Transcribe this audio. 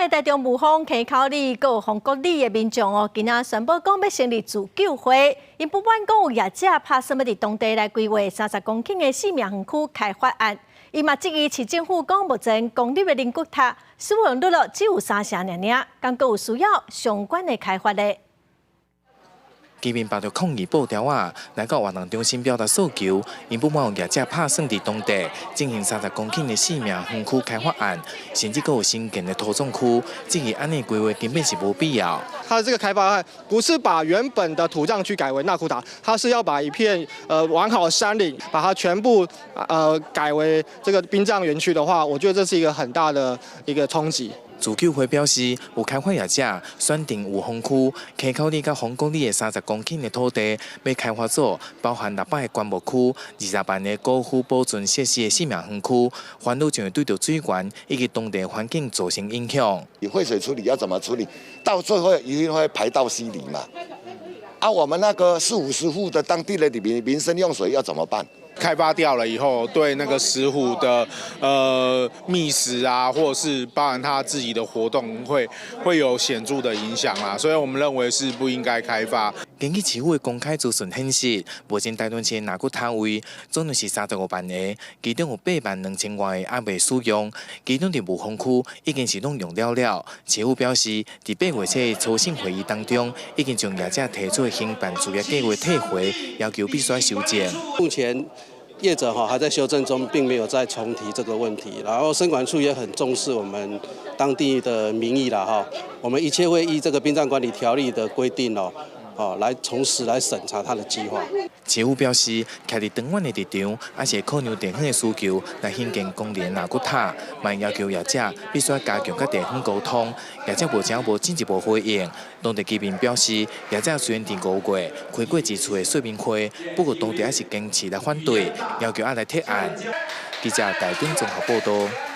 的台中雾峰溪口里，还有红谷里的民众哦，今仔宣布讲要成立自救会，因不满讲有业者拍算要伫当地来规划30公顷的市民园区开发案，伊嘛质疑市政府讲目前公立的灵骨塔使用率只有3成尔，敢阁有需要相关的开发的。 居民抱着抗议布条啊，来到活动中心表达诉求，因不满有业者拍算伫当地进行30公顷的市民园区开发案，甚至阁有新建的土种区，质疑安尼规划根本是无必要。它的这个开发案不是把原本的土葬区改为纳库塔，它是要把一片完好的山岭，把它全部改为这个殡葬园区的话，我觉得这是一个很大的一个冲击。 自救会表示，有开发业者选定雾峰区、溪口里甲红谷里的30公顷的土地，要开发做包含600个灌木区、20万个高富保存设施的市民园区，烦恼就会对着水源以及当地环境造成影响。废水处理要怎么处理？到最后一定会排到溪里嘛。啊，我们那个40-50户的当地的民生用水要怎么办？ 开发掉了以后，对那个石虎的觅食啊，或者是包含它自己的活动会有显著的影响啦，所以我们认为是不应该开发。根据市府的公开资讯显示，目前台湾市纳骨塔位总共是35万个，其中有8万2千万个还未使用，其中伫雾峰区已经是拢用了。市府表示，伫8月初的初审会议当中，已经将业者提出的兴办事业计划退回，要求必须要修正。目前。 业者还在修正中，并没有再重提这个问题。然后，生管处也很重视我们当地的民意啦，哈。我们一切会依这个殡葬管理条例的规定来从实来审查他的计划。市府表示，徛伫长远的立场，还是会考量地方的需求来兴建公立纳骨塔，嘛要求业者必须要加强甲地方沟通。业者目前无进一步回应。当地居民表示，业者虽然伫5月开过一次的说明会，不过当地还是坚持来反对，要求来撤案。记者台中综合报道。